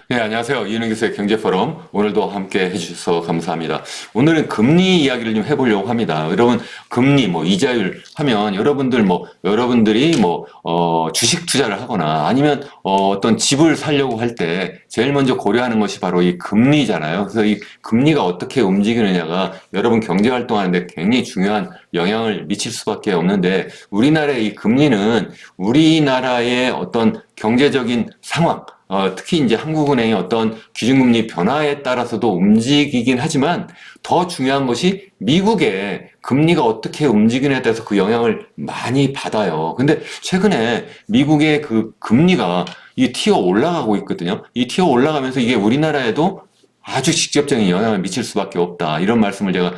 네, 안녕하세요. 이은영 교수의 경제포럼. 오늘도 함께 해주셔서 감사합니다. 오늘은 금리 이야기를 좀 해보려고 합니다. 여러분, 금리, 이자율 하면 여러분들이 주식 투자를 하거나 아니면 어떤 집을 사려고 할 때 제일 먼저 고려하는 것이 바로 이 금리잖아요. 그래서 이 금리가 어떻게 움직이느냐가 여러분 경제 활동하는데 굉장히 중요한 영향을 미칠 수밖에 없는데 우리나라의 이 금리는 우리나라의 어떤 경제적인 상황, 특히 이제 한국은행의 어떤 기준금리 변화에 따라서도 움직이긴 하지만 더 중요한 것이 미국의 금리가 어떻게 움직이느냐에 따라서 그 영향을 많이 받아요. 근데 최근에 미국의 그 금리가 이 튀어 올라가고 있거든요. 이 튀어 올라가면서 이게 우리나라에도 아주 직접적인 영향을 미칠 수밖에 없다. 이런 말씀을 제가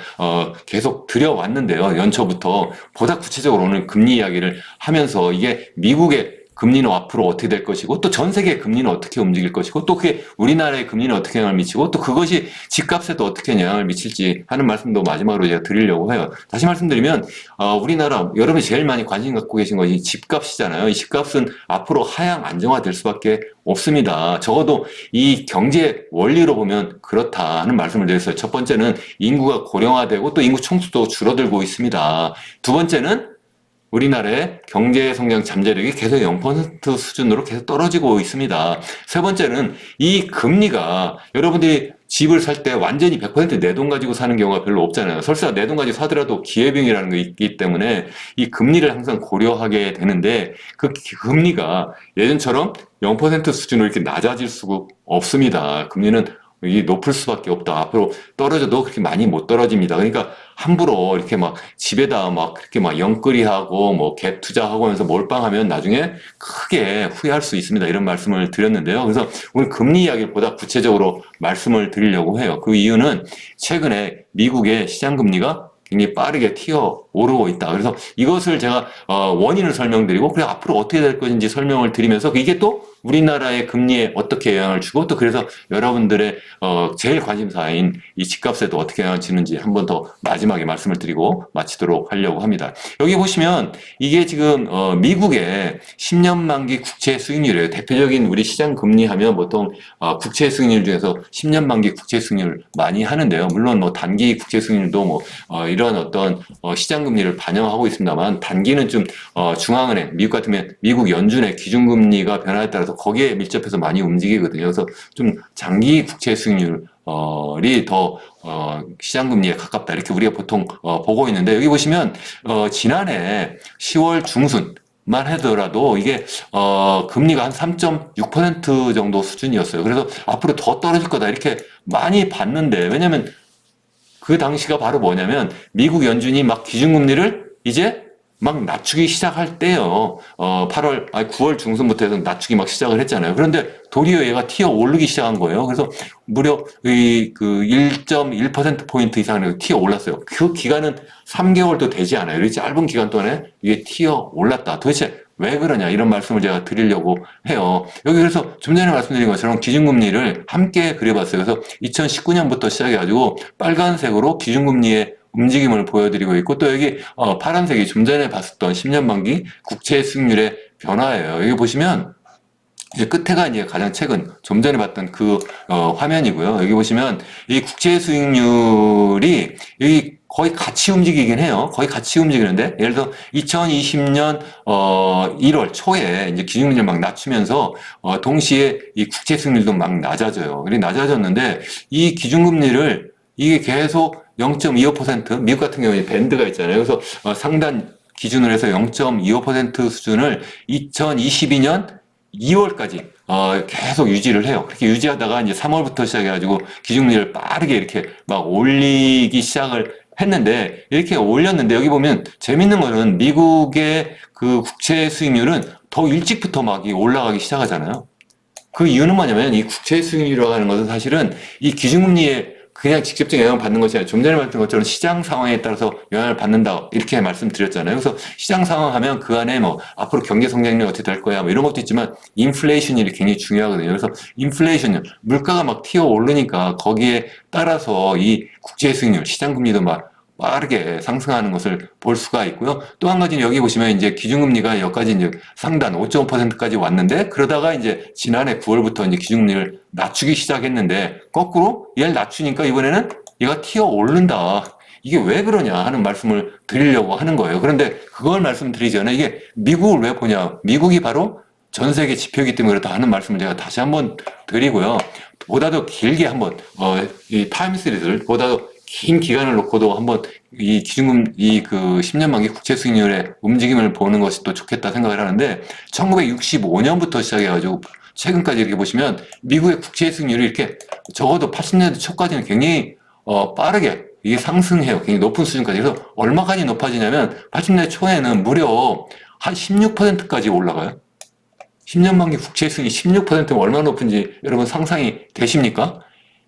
계속 드려왔는데요. 연초부터 보다 구체적으로 오늘 금리 이야기를 하면서 이게 미국의 금리는 앞으로 어떻게 될 것이고 또 전 세계의 금리는 어떻게 움직일 것이고 또 그게 우리나라의 금리는 어떻게 영향을 미치고 또 그것이 집값에도 어떻게 영향을 미칠지 하는 말씀도 마지막으로 제가 드리려고 해요. 다시 말씀드리면 우리나라 여러분이 제일 많이 관심 갖고 계신 것이 집값이잖아요. 이 집값은 앞으로 하향 안정화될 수밖에 없습니다. 적어도 이 경제 원리로 보면 그렇다 하는 말씀을 드렸어요. 첫 번째는 인구가 고령화되고 또 인구 총수도 줄어들고 있습니다. 두 번째는 우리나라의 경제 성장 잠재력이 계속 0% 수준으로 계속 떨어지고 있습니다. 세 번째는 이 금리가 여러분들이 집을 살 때 완전히 100% 내 돈 가지고 사는 경우가 별로 없잖아요. 설사 내 돈 가지고 사더라도 기회비용이라는 게 있기 때문에 이 금리를 항상 고려하게 되는데 그 금리가 예전처럼 0% 수준으로 이렇게 낮아질 수가 없습니다. 금리는 이 높을 수밖에 없다. 앞으로 떨어져도 그렇게 많이 못 떨어집니다. 그러니까 함부로 이렇게 막 집에다 막 그렇게 막 영끌이하고 갭 투자하고 하면서 몰빵하면 나중에 크게 후회할 수 있습니다. 이런 말씀을 드렸는데요. 그래서 오늘 금리 이야기를 보다 구체적으로 말씀을 드리려고 해요. 그 이유는 최근에 미국의 시장 금리가 굉장히 빠르게 튀어 오르고 있다. 그래서 이것을 제가 원인을 설명드리고 그래 앞으로 어떻게 될 것인지 설명을 드리면서 이게 또 우리나라의 금리에 어떻게 영향을 주고 또 그래서 여러분들의 제일 관심사인 이 집값에도 어떻게 영향을 주는지 한 번 더 마지막에 말씀을 드리고 마치도록 하려고 합니다. 여기 보시면 이게 지금 미국의 10년 만기 국채 수익률이에요. 대표적인 우리 시장 금리 하면 보통 국채 수익률 중에서 10년 만기 국채 수익률 많이 하는데요. 물론 단기 국채 수익률도 이런 어떤 시장 금리를 반영하고 있습니다만 단기는 좀 중앙은행 미국 같으면 미국 연준의 기준금리가 변화에 따라서 거기에 밀접해서 많이 움직이거든요. 그래서 좀 장기 국채 수익률이 더 시장 금리에 가깝다 이렇게 우리가 보통 보고 있는데 여기 보시면 지난해 10월 중순만 하더라도 이게 금리가 한 3.6% 정도 수준이었어요. 그래서 앞으로 더 떨어질 거다 이렇게 많이 봤는데 왜냐면 그 당시가 바로 뭐냐면 미국 연준이 막 기준금리를 이제 막 낮추기 시작할 때요. 9월 중순부터 해서 낮추기 막 시작을 했잖아요. 그런데 도리어 얘가 튀어 오르기 시작한 거예요. 그래서 무려 그 1.1%포인트 이상 튀어 올랐어요. 그 기간은 3개월도 되지 않아요. 이 짧은 기간 동안에 이게 튀어 올랐다. 도대체 왜 그러냐 이런 말씀을 제가 드리려고 해요. 여기 그래서 좀 전에 말씀드린 것처럼 기준금리를 함께 그려봤어요. 그래서 2019년부터 시작해가지고 빨간색으로 기준금리의 움직임을 보여드리고 있고 또 여기 파란색이 좀 전에 봤었던 10년 만기 국채 수익률의 변화예요. 여기 보시면 이제 끝에가 이제 가장 최근 좀 전에 봤던 그 화면이고요. 여기 보시면 이 국채 수익률이 여기 거의 같이 움직이긴 해요. 거의 같이 움직이는데 예를 들어 2020년 1월 초에 이제 기준금리를 막 낮추면서 동시에 이 국채 수익률도 막 낮아져요. 그리고 낮아졌는데 이 기준금리를 이게 계속 0.25% 미국 같은 경우에 밴드가 있잖아요. 그래서 상단 기준으로 해서 0.25% 수준을 2022년 2월까지 계속 유지를 해요. 그렇게 유지하다가 이제 3월부터 시작해가지고 기준금리를 빠르게 이렇게 막 올리기 시작을 했는데 이렇게 올렸는데 여기 보면 재밌는 거는 미국의 그 국채 수익률은 더 일찍부터 막 올라가기 시작하잖아요. 그 이유는 뭐냐면 이 국채 수익률이라고 하는 것은 사실은 이 기준금리에 그냥 직접적인 영향을 받는 것이 아니라 좀 전에 말했던 것처럼 시장 상황에 따라서 영향을 받는다 이렇게 말씀드렸잖아요. 그래서 시장 상황 하면 그 안에 앞으로 경제 성장률이 어떻게 될 거야 이런 것도 있지만 인플레이션이 굉장히 중요하거든요. 그래서 인플레이션 물가가 막 튀어 오르니까 거기에 따라서 이 국제 수익률 시장 금리도 막 빠르게 상승하는 것을 볼 수가 있고요. 또 한 가지는 여기 보시면 이제 기준금리가 여기까지 이제 상단 5.5%까지 왔는데, 그러다가 이제 지난해 9월부터 이제 기준금리를 낮추기 시작했는데, 거꾸로 얘를 낮추니까 이번에는 얘가 튀어 오른다. 이게 왜 그러냐 하는 말씀을 드리려고 하는 거예요. 그런데 그걸 말씀드리기 전에 이게 미국을 왜 보냐. 미국이 바로 전 세계 지표이기 때문에 그렇다 하는 말씀을 제가 다시 한번 드리고요. 보다 더 길게 한번, 이 타임 시리즈를 보다 더 긴 기간을 놓고도 한번 이 기준금, 이 그 10년 만기 국채 수익률의 움직임을 보는 것이 또 좋겠다 생각을 하는데, 1965년부터 시작해가지고 최근까지 이렇게 보시면 미국의 국채 수익률이 이렇게 적어도 80년대 초까지는 굉장히 빠르게 이게 상승해요. 굉장히 높은 수준까지. 그래서 얼마까지 높아지냐면 80년대 초에는 무려 한 16%까지 올라가요. 10년 만기 국채 수익이 16%면 얼마나 높은지 여러분 상상이 되십니까?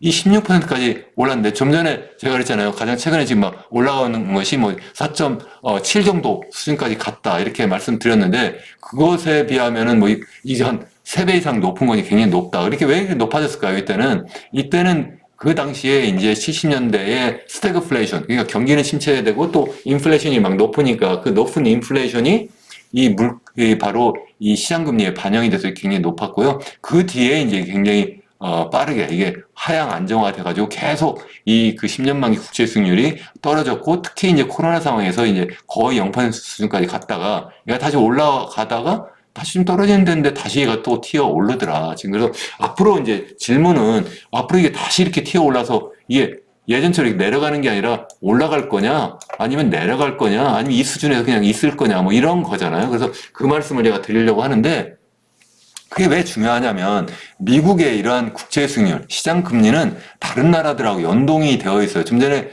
이 16%까지 올랐는데, 좀 전에 제가 그랬잖아요. 가장 최근에 지금 막 올라가는 것이 뭐 4.7 정도 수준까지 갔다 이렇게 말씀드렸는데, 그것에 비하면은 뭐 이제 한 3배 이상 높은 거니 굉장히 높다. 이렇게 왜 이렇게 높아졌을까요? 이때는 그 당시에 이제 70년대에 스태그플레이션, 그러니까 경기는 침체되고 또 인플레이션이 막 높으니까 그 높은 인플레이션이 바로 이 시장금리에 반영이 돼서 굉장히 높았고요. 그 뒤에 이제 굉장히 빠르게 이게 하향 안정화돼가지고 계속 이 그 10년 만기 국채 수익률이 떨어졌고, 특히 이제 코로나 상황에서 이제 거의 0% 수준까지 갔다가 얘가 다시 올라가다가 다시 좀 떨어지는 데인데 다시 얘가 또 튀어 오르더라. 지금 그래서 앞으로 이제 질문은, 앞으로 이게 다시 이렇게 튀어 올라서 이게 예전처럼 내려가는 게 아니라 올라갈 거냐, 아니면 내려갈 거냐, 아니면 이 수준에서 그냥 있을 거냐, 뭐 이런 거잖아요. 그래서 그 말씀을 제가 드리려고 하는데, 그게 왜 중요하냐면 미국의 이러한 국채 수익률, 시장 금리는 다른 나라들하고 연동이 되어 있어요. 좀 전에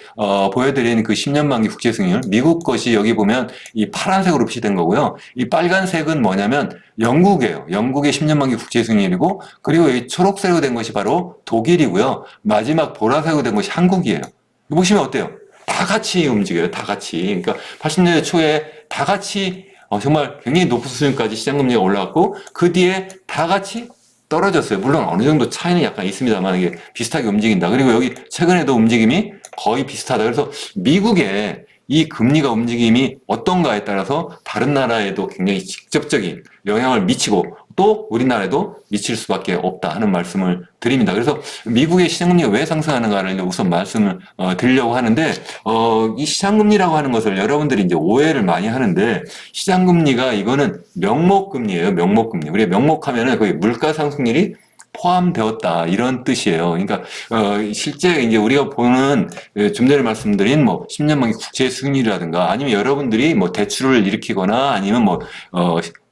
보여드린 그 10년 만기 국채 수익률, 미국 것이 여기 보면 이 파란색으로 표시된 거고요. 이 빨간색은 뭐냐면 영국이에요. 영국의 10년 만기 국채 수익률이고, 그리고 이 초록색으로 된 것이 바로 독일이고요. 마지막 보라색으로 된 것이 한국이에요. 보시면 어때요? 다 같이 움직여요. 다 같이. 그러니까 80년대 초에 다 같이 정말 굉장히 높은 수준까지 시장금리가 올라갔고, 그 뒤에 다 같이 떨어졌어요. 물론 어느 정도 차이는 약간 있습니다만 이게 비슷하게 움직인다. 그리고 여기 최근에도 움직임이 거의 비슷하다. 그래서 미국의 이 금리가 움직임이 어떤가에 따라서 다른 나라에도 굉장히 직접적인 영향을 미치고, 또 우리나라에도 미칠 수밖에 없다 하는 말씀을 드립니다. 그래서 미국의 시장금리가 왜 상승하는가를 우선 말씀을 드리려고 하는데, 이 시장금리라고 하는 것을 여러분들이 이제 오해를 많이 하는데, 시장금리가 이거는 명목금리예요. 명목금리. 우리가 명목하면은 거기 물가 상승률이 포함되었다 이런 뜻이에요. 그러니까 실제 이제 우리가 보는 좀 전에 말씀드린 뭐 10년 만기 국채 수익률이라든가, 아니면 여러분들이 뭐 대출을 일으키거나 아니면 뭐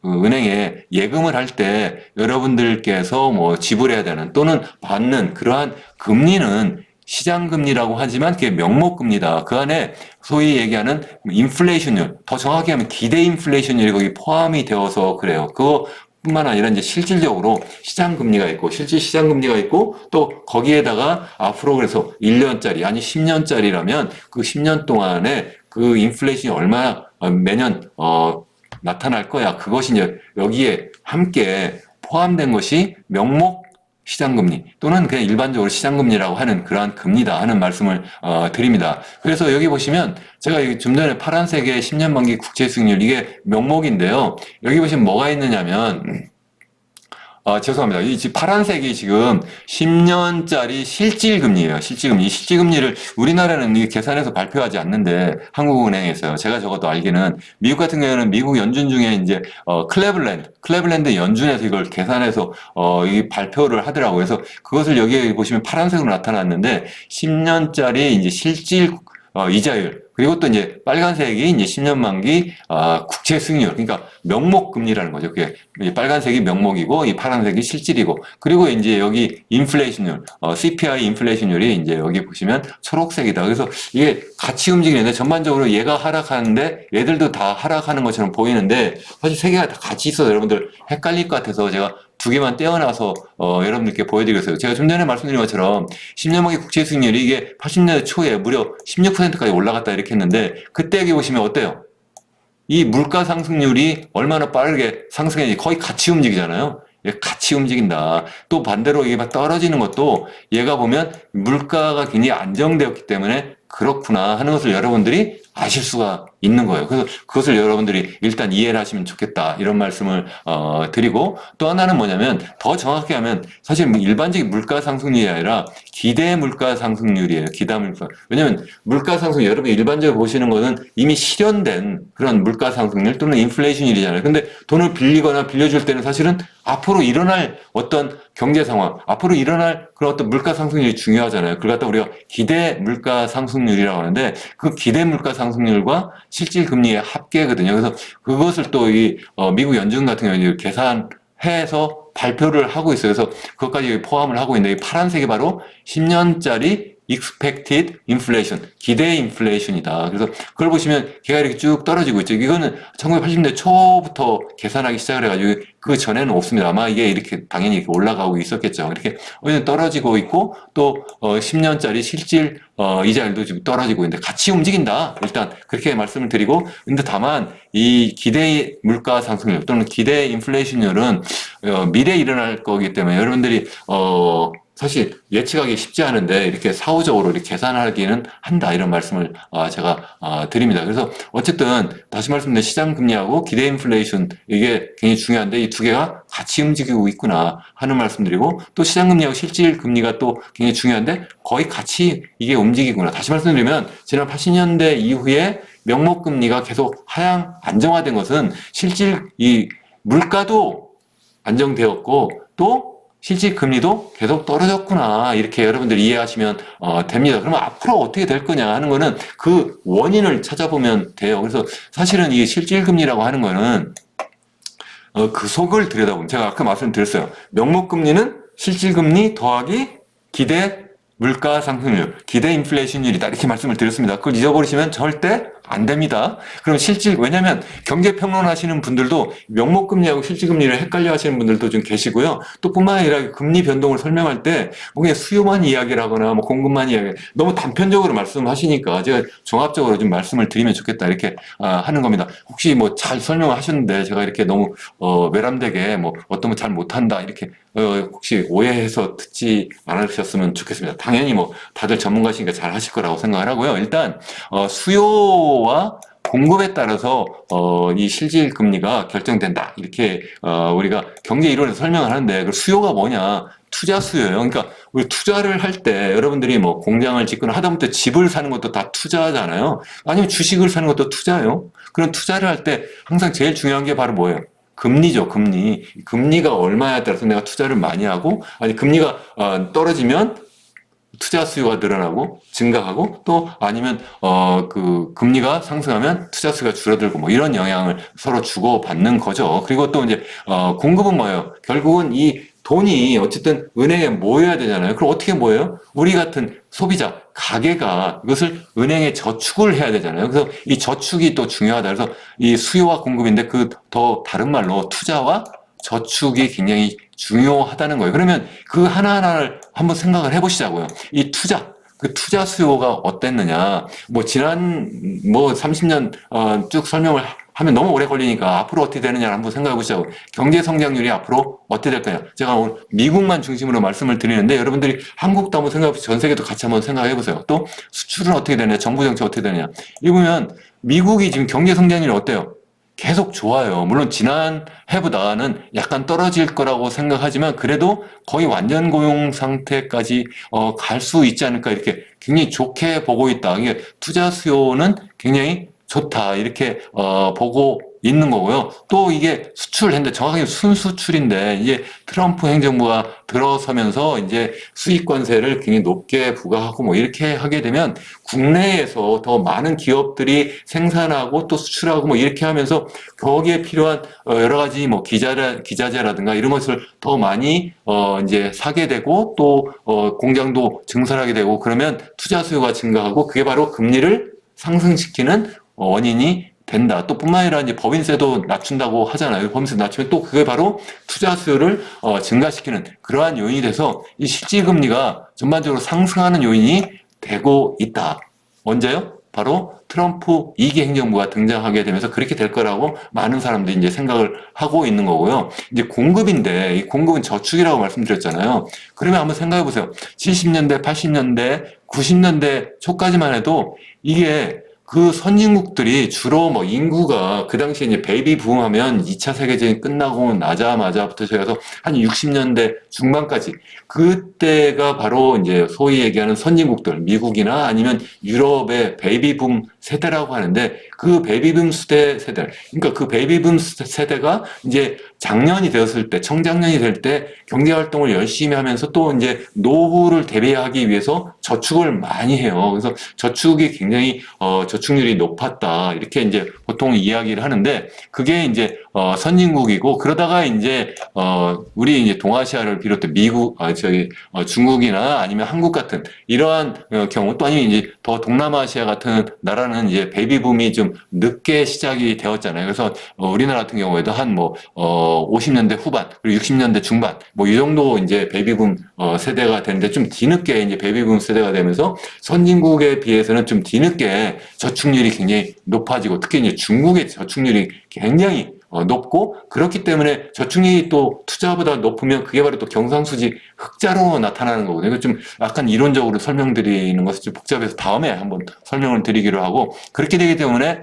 은행에 예금을 할 때 여러분들께서 뭐 지불해야 되는 또는 받는 그러한 금리는 시장금리라고 하지만 그게 명목금리다. 그 안에 소위 얘기하는 인플레이션율, 더 정확히 하면 기대 인플레이션율이 거기 포함이 되어서 그래요. 그거 뿐만 아니라 이제 실질적으로 시장금리가 있고, 실질 시장금리가 있고, 또 거기에다가 앞으로 그래서 1년짜리, 아니 10년짜리라면 그 10년 동안에 그 인플레이션이 얼마나 매년 나타날 거야. 그것이 이제 여기에 함께 포함된 것이 명목 시장금리 또는 그냥 일반적으로 시장금리라고 하는 그러한 금리다 하는 말씀을 드립니다. 그래서 여기 보시면 제가 좀 전에 파란색의 10년 만기 국채 수익률, 이게 명목인데요. 여기 보시면 뭐가 있느냐면 죄송합니다. 이 파란색이 지금 10년짜리 실질금리예요. 실질금리. 이 실질금리를 우리나라는 이 계산해서 발표하지 않는데 한국은행에서요. 제가 적어도 알기는 미국 같은 경우에는 미국 연준 중에 이제 클레블랜드 연준에서 이걸 계산해서 이 발표를 하더라고요. 그래서 그것을 여기에 보시면 파란색으로 나타났는데 10년짜리 이제 실질 이자율, 그리고 또 이제 빨간색이 이제 10년 만기 국채 수익률, 그러니까 명목 금리라는 거죠. 그게 빨간색이 명목이고 이 파란색이 실질이고, 그리고 이제 여기 인플레이션율, CPI 인플레이션율이 이제 여기 보시면 초록색이다. 그래서 이게 같이 움직이는데 전반적으로 얘가 하락하는데 얘들도 다 하락하는 것처럼 보이는데, 사실 세 개가 다 같이 있어서 여러분들 헷갈릴 것 같아서 제가 두 개만 떼어놔서 여러분들께 보여드리겠어요. 제가 좀 전에 말씀드린 것처럼 10년 만기 국채 수익률이 이게 80년대 초에 무려 16%까지 올라갔다 이렇게 했는데, 그때 여기 보시면 어때요? 이 물가 상승률이 얼마나 빠르게 상승했는지 거의 같이 움직이잖아요. 같이 움직인다. 또 반대로 이게 막 떨어지는 것도 얘가 보면 물가가 굉장히 안정되었기 때문에 그렇구나 하는 것을 여러분들이 아실 수가 있는 거예요. 그래서 그것을 여러분들이 일단 이해를 하시면 좋겠다. 이런 말씀을 드리고, 또 하나는 뭐냐면 더 정확히 하면 사실 일반적인 물가 상승률이 아니라 기대 물가 상승률이에요. 기대 물가. 왜냐면 물가 상승 여러분이 일반적으로 보시는 거는 이미 실현된 그런 물가 상승률 또는 인플레이션율이잖아요. 근데 돈을 빌리거나 빌려줄 때는 사실은 앞으로 일어날 어떤 경제 상황, 앞으로 일어날 그런 어떤 물가 상승률이 중요하잖아요. 그걸 갖다 우리가 기대 물가 상승률이라고 하는데 그 기대 물가 상승률과 실질 금리의 합계거든요. 그래서 그것을 또 이 미국 연준 같은 경우는 계산해서 발표를 하고 있어요. 그래서 그것까지 포함을 하고 있는데 이 파란색이 바로 10년짜리 expected inflation, 기대 인플레이션이다. 그래서 그걸 보시면 걔가 이렇게 쭉 떨어지고 있죠. 이거는 1980년대 초부터 계산하기 시작을 해가지고 그 전에는 없습니다. 아마 이게 이렇게 당연히 이렇게 올라가고 있었겠죠. 이렇게 떨어지고 있고 또 10년짜리 실질 이자율도 지금 떨어지고 있는데 같이 움직인다. 일단 그렇게 말씀을 드리고, 근데 다만 이 기대 물가 상승률 또는 기대 인플레이션율은 미래에 일어날 거기 때문에 여러분들이 사실 예측하기 쉽지 않은데 이렇게 사후적으로 이렇게 계산하기는 한다 이런 말씀을 제가 드립니다. 그래서 어쨌든 다시 말씀드린 시장 금리하고 기대 인플레이션 이게 굉장히 중요한데 이 두 개가 같이 움직이고 있구나 하는 말씀드리고, 또 시장 금리하고 실질 금리가 또 굉장히 중요한데 거의 같이 이게 움직이구나. 다시 말씀드리면 지난 80년대 이후에 명목 금리가 계속 하향 안정화된 것은 실질 이 물가도 안정되었고 또 실질 금리도 계속 떨어졌구나 이렇게 여러분들이 이해하시면 됩니다. 그러면 앞으로 어떻게 될 거냐 하는 거는 그 원인을 찾아보면 돼요. 그래서 사실은 이 실질 금리라고 하는 거는 그 속을 들여다보면 제가 아까 말씀드렸어요. 명목 금리는 실질 금리 더하기 기대 물가 상승률, 기대 인플레이션율이다 이렇게 말씀을 드렸습니다. 그걸 잊어버리시면 절대 안 됩니다. 그럼 왜냐면 경제평론 하시는 분들도 명목금리하고 실질금리를 헷갈려 하시는 분들도 좀 계시고요. 또 뿐만 아니라 금리 변동을 설명할 때 그냥 수요만 이야기를 하거나 뭐 공급만 이야기, 너무 단편적으로 말씀하시니까 제가 종합적으로 좀 말씀을 드리면 좋겠다 이렇게 하는 겁니다. 혹시 뭐 잘 설명을 하셨는데 제가 이렇게 너무 외람되게 뭐 어떤 거 잘 못한다 이렇게 혹시 오해해서 듣지 않으셨으면 좋겠습니다. 당연히 뭐 다들 전문가시니까 잘 하실 거라고 생각을 하고요. 일단 수요와 공급에 따라서 이 실질 금리가 결정된다 이렇게 우리가 경제 이론에서 설명을 하는데 그 수요가 뭐냐? 투자 수요예요. 그러니까 우리 투자를 할 때 여러분들이 뭐 공장을 짓거나 하다못해 집을 사는 것도 다 투자잖아요. 아니면 주식을 사는 것도 투자예요. 그런 투자를 할 때 항상 제일 중요한 게 바로 뭐예요? 금리죠, 금리. 금리가 얼마에 따라서 내가 투자를 많이 하고, 아니, 금리가 떨어지면 투자 수요가 늘어나고, 증가하고, 또 아니면, 그, 금리가 상승하면 투자 수요가 줄어들고, 뭐, 이런 영향을 서로 주고받는 거죠. 그리고 또 이제, 공급은 뭐예요? 결국은 이 돈이 어쨌든 은행에 모여야 되잖아요. 그럼 어떻게 모여요? 우리 같은 소비자, 가게가 이것을 은행에 저축을 해야 되잖아요. 그래서 이 저축이 또 중요하다. 그래서 이 수요와 공급인데 그 더 다른 말로 투자와 저축이 굉장히 중요하다는 거예요. 그러면 그 하나하나를 한번 생각을 해보시자고요. 이 그 투자 수요가 어땠느냐. 뭐 지난 뭐 30년 쭉 설명을 하면 너무 오래 걸리니까 앞으로 어떻게 되느냐 한번 생각해 보시자고. 경제 성장률이 앞으로 어떻게 될 거냐. 제가 오늘 미국만 중심으로 말씀을 드리는데 여러분들이 한국도 한번 생각해 보세요. 전 세계도 같이 한번 생각해 보세요. 또 수출은 어떻게 되느냐. 정부 정책 어떻게 되느냐. 이거 보면 미국이 지금 경제 성장률이 어때요? 계속 좋아요. 물론 지난 해보다는 약간 떨어질 거라고 생각하지만 그래도 거의 완전 고용 상태까지 갈 수 있지 않을까 이렇게 굉장히 좋게 보고 있다. 이게 투자 수요는 굉장히 좋다 이렇게 보고 있는 거고요. 또 이게 수출인데 정확하게 순수출인데 이제 트럼프 행정부가 들어서면서 이제 수익 관세를 굉장히 높게 부과하고 뭐 이렇게 하게 되면 국내에서 더 많은 기업들이 생산하고 또 수출하고 뭐 이렇게 하면서 거기에 필요한 여러 가지 뭐 기자재라든가 이런 것을 더 많이 이제 사게 되고 또 공장도 증설하게 되고 그러면 투자 수요가 증가하고 그게 바로 금리를 상승시키는 원인이 된다. 또 뿐만 아니라 이제 법인세도 낮춘다고 하잖아요. 법인세 낮추면 또 그게 바로 투자 수요를 증가시키는 그러한 요인이 돼서 이 실질 금리가 전반적으로 상승하는 요인이 되고 있다. 언제요? 바로 트럼프 2기 행정부가 등장하게 되면서 그렇게 될 거라고 많은 사람들이 이제 생각을 하고 있는 거고요. 이제 공급인데 이 공급은 저축이라고 말씀드렸잖아요. 그러면 한번 생각해 보세요. 70년대, 80년대, 90년대 초까지만 해도 이게 그 선진국들이 주로 뭐 인구가 그 당시에 이제 베이비 붐 하면 2차 세계대전이 끝나고 나자마자부터 시작해서 한 60년대 중반까지 그때가 바로 이제 소위 얘기하는 선진국들, 미국이나 아니면 유럽의 베이비 붐 세대라고 하는데 그 베이비 붐 세대, 그러니까 그 베이비 붐 세대가 이제 장년이 되었을 때, 청장년이 될 때 경제 활동을 열심히 하면서 또 이제 노후를 대비하기 위해서 저축을 많이 해요. 그래서 저축이 굉장히 저축률이 높았다. 이렇게 이제 보통 이야기를 하는데 그게 이제 선진국이고 그러다가 이제 우리 이제 동아시아를 비롯해 미국, 중국이나 아니면 한국 같은 이러한 경우 또 아니면 이제 더 동남아시아 같은 나라는 이제 베이비 붐이 좀 늦게 시작이 되었잖아요. 그래서 우리나라 같은 경우에도 한 50년대 후반 그리고 60년대 중반 뭐 이 정도 이제 베이비붐 세대가 되는데 좀 뒤늦게 이제 베이비붐 세대가 되면서 선진국에 비해서는 좀 뒤늦게 저축률이 굉장히 높아지고 특히 이제 중국의 저축률이 굉장히 높고 그렇기 때문에 저축률이 또 투자보다 높으면 그게 바로 또 경상수지 흑자로 나타나는 거거든요. 이거 좀 약간 이론적으로 설명드리는 것이 좀 복잡해서 다음에 한번 설명을 드리기로 하고 그렇게 되기 때문에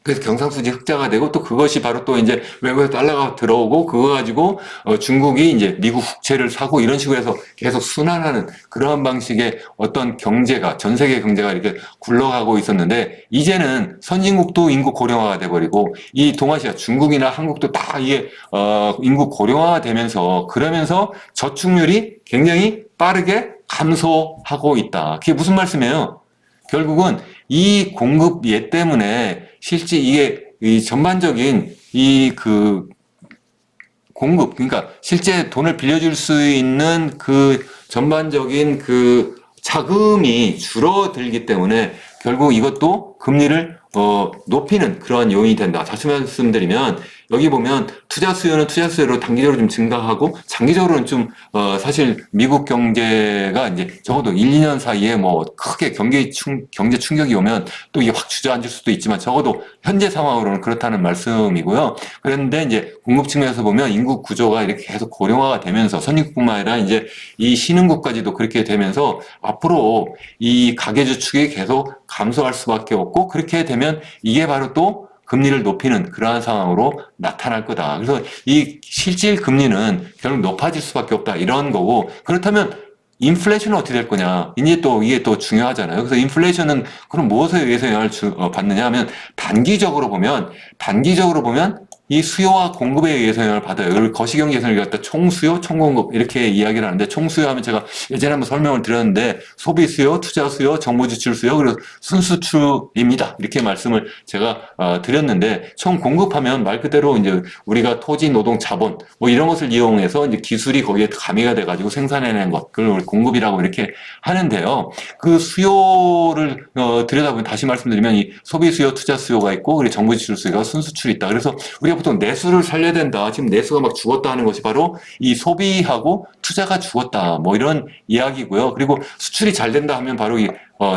그래서 경상수지 흑자가 되고 또 그것이 바로 또 이제 외국에서 달러가 들어오고 그거 가지고 중국이 이제 미국 국채를 사고 이런 식으로 해서 계속 순환하는 그러한 방식의 어떤 경제가 전 세계 경제가 이렇게 굴러가고 있었는데 이제는 선진국도 인구 고령화가 돼버리고 이 동아시아 중국이나 한국도 다 이게 인구 고령화가 되면서 그러면서 저축률이 굉장히 빠르게 감소하고 있다. 그게 무슨 말씀이에요? 결국은 이 공급 예 때문에 실제 이게 이 전반적인 이 그 공급 그러니까 실제 돈을 빌려줄 수 있는 그 전반적인 그 자금이 줄어들기 때문에 결국 이것도 금리를 높이는 그러한 요인이 된다. 다시 말씀드리면 여기 보면 투자 수요는 투자 수요로 단기적으로 좀 증가하고 장기적으로는 좀 사실 미국 경제가 이제 적어도 1, 2년 사이에 뭐 크게 경제 충격이 오면 또 이게 확 주저앉을 수도 있지만 적어도 현재 상황으로는 그렇다는 말씀이고요. 그런데 이제 공급 측면에서 보면 인구 구조가 이렇게 계속 고령화가 되면서 선진국뿐만 아니라 이제 이 신흥국까지도 그렇게 되면서 앞으로 이 가계 주축이 계속 감소할 수밖에 없고 그렇게 되면 이게 바로 또 금리를 높이는 그러한 상황으로 나타날 거다. 그래서 이 실질 금리는 결국 높아질 수밖에 없다. 이런 거고 그렇다면 인플레이션은 어떻게 될 거냐? 이제 또 이게 또 중요하잖아요. 그래서 인플레이션은 그럼 무엇에 의해서 영향을 받느냐 하면 단기적으로 보면 이 수요와 공급에 의해서 영향을 받아요. 이걸 거시경제에서는 갖다 총수요, 총공급 이렇게 이야기를 하는데 총수요 하면 제가 예전에 한번 설명을 드렸는데 소비 수요, 투자 수요, 정부 지출 수요, 그리고 순수출입니다. 이렇게 말씀을 제가 드렸는데 총 공급하면 말 그대로 이제 우리가 토지, 노동, 자본 뭐 이런 것을 이용해서 이제 기술이 거기에 가미가 돼가지고 생산해낸 것 그걸 공급이라고 이렇게 하는데요. 그 수요를 들여다보면 다시 말씀드리면 이 소비 수요, 투자 수요가 있고 그리고 정부 지출 수요가 순수출이 있다. 그래서 우리가 보통 내수를 살려야 된다. 지금 내수가 막 죽었다 하는 것이 바로 이 소비하고 투자가 죽었다. 뭐 이런 이야기고요. 그리고 수출이 잘 된다 하면 바로 이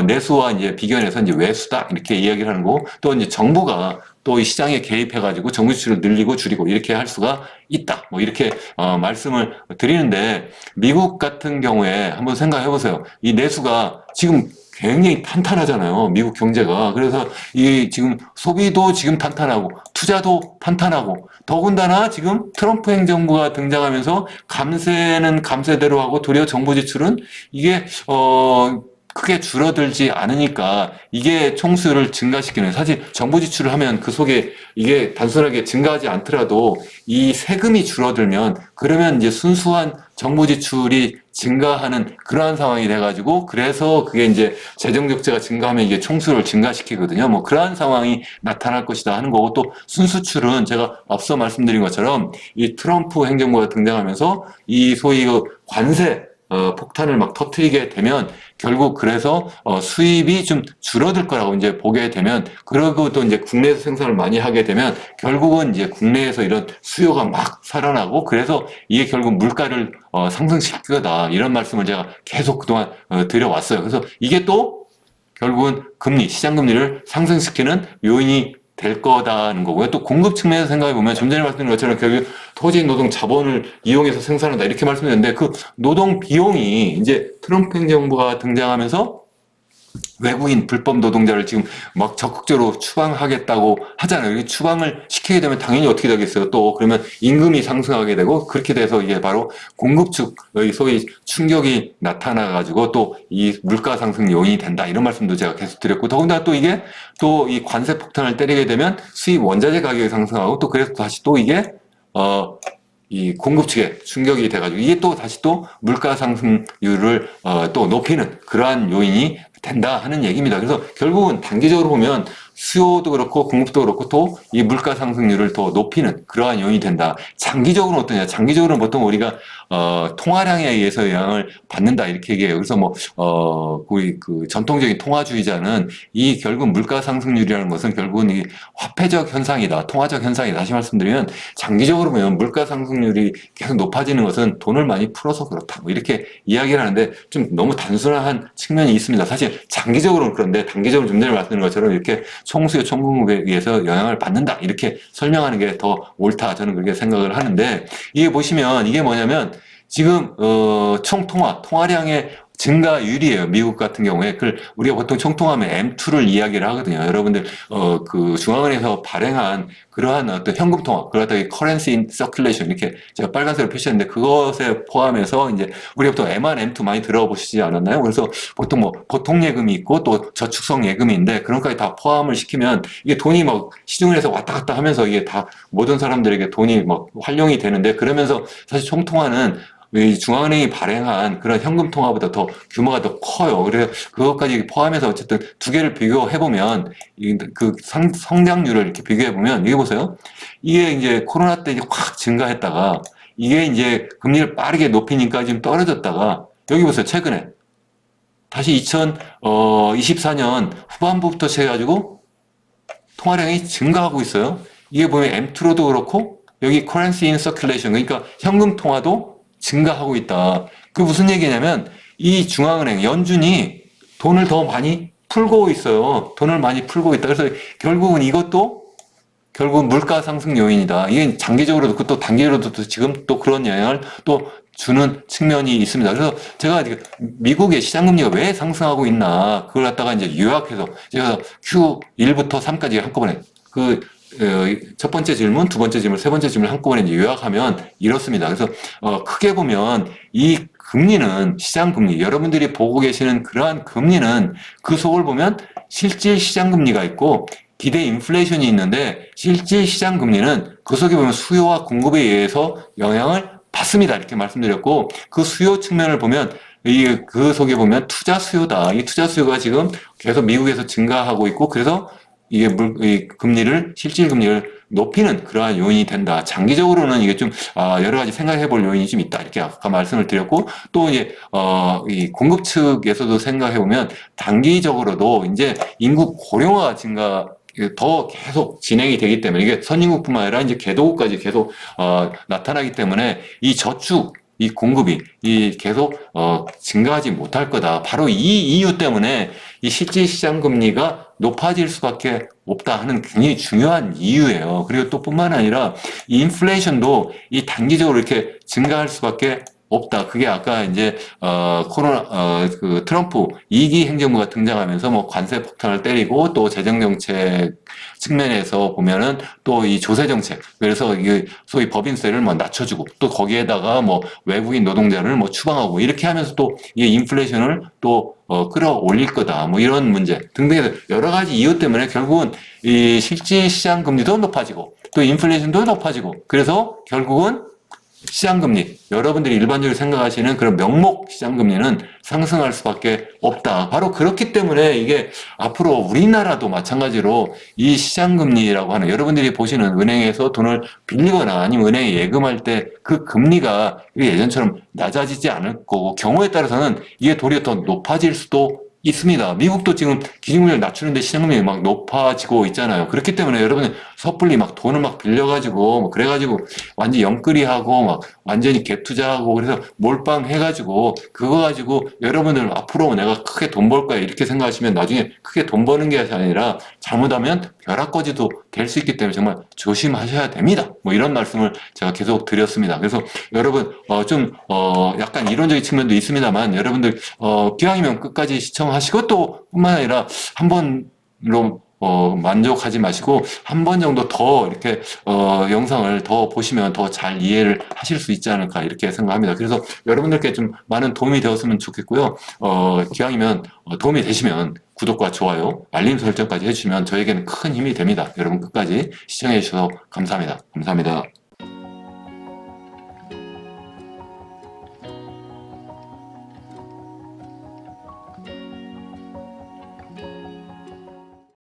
내수와 이제 비교해서 이제 외수다 이렇게 이야기를 하는 거고 또 이제 정부가 또 이 시장에 개입해가지고 정부 지출을 늘리고 줄이고 이렇게 할 수가 있다. 뭐 이렇게 말씀을 드리는데 미국 같은 경우에 한번 생각해 보세요. 이 내수가 지금 굉장히 탄탄하잖아요. 미국 경제가. 그래서 이 지금 소비도 지금 탄탄하고 투자도 탄탄하고 더군다나 지금 트럼프 행정부가 등장하면서 감세는 감세대로 하고 도리어 정부 지출은 이게 크게 줄어들지 않으니까 이게 총수요를 증가시키는 사실 정부 지출을 하면 그 속에 이게 단순하게 증가하지 않더라도 이 세금이 줄어들면 그러면 이제 순수한 정부 지출이 증가하는 그러한 상황이 돼가지고 그래서 그게 이제 재정 적자가 증가하면 이게 총수요를 증가시키거든요. 뭐 그러한 상황이 나타날 것이다 하는 거고 또 순수출은 제가 앞서 말씀드린 것처럼 이 트럼프 행정부가 등장하면서 이 소위 그 관세 폭탄을 막 터뜨리게 되면 결국 그래서 수입이 좀 줄어들 거라고 이제 보게 되면 그리고 또 이제 국내에서 생산을 많이 하게 되면 결국은 이제 국내에서 이런 수요가 막 살아나고 그래서 이게 결국 물가를 상승시킬 거다 이런 말씀을 제가 계속 그동안 드려왔어요. 그래서 이게 또 결국은 금리, 시장 금리를 상승시키는 요인이 될 거다는 거고요. 또 공급 측면에서 생각해 보면 좀 전에 말씀드린 것처럼 결국 토지, 노동, 자본을 이용해서 생산한다 이렇게 말씀드렸는데 그 노동 비용이 이제 트럼프 행정부가 등장하면서 외국인 불법 노동자를 지금 막 적극적으로 추방하겠다고 하잖아요. 이게 추방을 시키게 되면 당연히 어떻게 되겠어요? 또 그러면 임금이 상승하게 되고 그렇게 돼서 이게 바로 공급 측의 소위 충격이 나타나가지고 또 이 물가 상승 요인이 된다 이런 말씀도 제가 계속 드렸고 더군다나 또 이게 또 이 관세 폭탄을 때리게 되면 수입 원자재 가격이 상승하고 또 그래서 다시 또 이게 이 공급 측에 충격이 돼가지고 이게 또 다시 또 물가 상승률을 또 높이는 그러한 요인이 된다 하는 얘기입니다. 그래서 결국은 단기적으로 보면 수요도 그렇고 공급도 그렇고 또 이 물가 상승률을 더 높이는 그러한 요인이 된다. 장기적으로는 어떠냐? 장기적으로는 보통 우리가 통화량에 의해서 영향을 받는다 이렇게 얘기해요. 그래서 뭐 우리 그 전통적인 통화주의자는 이 결국 물가 상승률이라는 것은 결국은 이 화폐적 현상이다, 통화적 현상이다. 다시 말씀드리면 장기적으로 보면 물가 상승률이 계속 높아지는 것은 돈을 많이 풀어서 그렇다. 뭐 이렇게 이야기를 하는데 좀 너무 단순한 측면이 있습니다. 사실 장기적으로는 그런데 단기적으로 좀 전에 말씀드린 것처럼 이렇게 총수요, 총공급에 의해서 영향을 받는다. 이렇게 설명하는 게 더 옳다. 저는 그렇게 생각을 하는데 이게 보시면 이게 뭐냐면 지금 통화량의 증가율이에요. 미국 같은 경우에 그걸 우리가 보통 총통하면 M2를 이야기를 하거든요. 여러분들 그 중앙은행에서 발행한 그러한 어떤 현금 통화, 그러다 currency in circulation 이렇게 제가 빨간색으로 표시했는데 그것에 포함해서 이제 우리가 보통 M1, M2 많이 들어보시지 않았나요? 그래서 보통 뭐 보통 예금이 있고 또 저축성 예금인데 그런 것까지 다 포함을 시키면 이게 돈이 막 시중에서 왔다 갔다 하면서 이게 다 모든 사람들에게 돈이 막 활용이 되는데 그러면서 사실 총통화는 이 중앙은행이 발행한 그런 현금 통화보다 더 규모가 더 커요. 그래서 그것까지 포함해서 어쨌든 두 개를 비교해보면 그 성장률을 이렇게 비교해보면 이게 보세요. 이게 이제 코로나 때 이제 확 증가했다가 이게 이제 금리를 빠르게 높이니까 지금 떨어졌다가 여기 보세요. 최근에 다시 2024년 후반부부터 해가지고 통화량이 증가하고 있어요. 이게 보면 M2로도 그렇고 여기 currency in circulation 그러니까 현금 통화도 증가하고 있다. 그 무슨 얘기냐면 이 중앙은행 연준이 돈을 더 많이 풀고 있어요. 돈을 많이 풀고 있다. 그래서 결국은 이것도 결국은 물가 상승 요인이다. 이게 장기적으로도 또 단기적으로도 지금 또 그런 영향을 또 주는 측면이 있습니다. 그래서 제가 미국의 시장금리가 왜 상승하고 있나 그걸 갖다가 이제 요약해서 제가 Q1부터 3까지 한꺼번에 첫 번째 질문, 두 번째 질문, 세 번째 질문 한꺼번에 이제 요약하면 이렇습니다. 그래서 크게 보면 이 금리는 시장 금리, 여러분들이 보고 계시는 그러한 금리는 그 속을 보면 실질 시장 금리가 있고 기대 인플레이션이 있는데 실질 시장 금리는 그 속에 보면 수요와 공급에 의해서 영향을 받습니다. 이렇게 말씀드렸고 그 수요 측면을 보면 그 속에 보면 투자 수요다. 이 투자 수요가 지금 계속 미국에서 증가하고 있고 그래서 이게 이 금리를 실질 금리를 높이는 그러한 요인이 된다. 장기적으로는 이게 좀 여러 가지 생각해 볼 요인이 좀 있다. 이렇게 아까 말씀을 드렸고 또 이제 이 공급 측에서도 생각해 보면 단기적으로도 이제 인구 고령화 증가 더 계속 진행이 되기 때문에 이게 선진국뿐만 아니라 이제 개도국까지 계속 나타나기 때문에 이 저축 이 공급이 계속 증가하지 못할 거다. 바로 이 이유 때문에 이 실질 시장 금리가 높아질 수밖에 없다 하는 굉장히 중요한 이유예요. 그리고 또 뿐만 아니라 이 인플레이션도 이 단기적으로 이렇게 증가할 수밖에 없다. 그게 아까 이제 그 트럼프 2기 행정부가 등장하면서 뭐 관세 폭탄을 때리고 또 재정 정책 측면에서 보면은 또 이 조세 정책 그래서 이게 소위 법인세를 뭐 낮춰주고 또 거기에다가 뭐 외국인 노동자를 뭐 추방하고 이렇게 하면서 또 이 인플레이션을 또 끌어올릴 거다. 뭐 이런 문제 등등해서 여러 가지 이유 때문에 결국은 이 실질 시장 금리도 높아지고 또 인플레이션도 높아지고 그래서 결국은 시장금리, 여러분들이 일반적으로 생각하시는 그런 명목 시장금리는 상승할 수밖에 없다. 바로 그렇기 때문에 이게 앞으로 우리나라도 마찬가지로 이 시장금리라고 하는 여러분들이 보시는 은행에서 돈을 빌리거나 아니면 은행에 예금할 때 그 금리가 예전처럼 낮아지지 않을 거고 경우에 따라서는 이게 도리어 더 높아질 수도 있습니다. 미국도 지금 기준금리를 낮추는데 시장금리 막 높아지고 있잖아요. 그렇기 때문에 여러분이 섣불리 막 돈을 막 빌려가지고 뭐 그래가지고 완전 영끌이하고 막 완전히 갭 투자하고 그래서 몰빵해가지고 그거 가지고 여러분들 앞으로 내가 크게 돈 벌 거야 이렇게 생각하시면 나중에 크게 돈 버는 게 아니라 잘못하면 벼락거지도 될 수 있기 때문에 정말 조심하셔야 됩니다. 뭐 이런 말씀을 제가 계속 드렸습니다. 그래서 여러분 약간 이론적인 측면도 있습니다만 여러분들 기왕이면 끝까지 시청하시고 또 뿐만 아니라 한 번로 만족하지 마시고 한 번 정도 더 이렇게 영상을 더 보시면 더 잘 이해를 하실 수 있지 않을까 이렇게 생각합니다. 그래서 여러분들께 좀 많은 도움이 되었으면 좋겠고요. 기왕이면 도움이 되시면 구독과 좋아요, 알림 설정까지 해주시면 저에게는 큰 힘이 됩니다. 여러분 끝까지 시청해 주셔서 감사합니다. 감사합니다.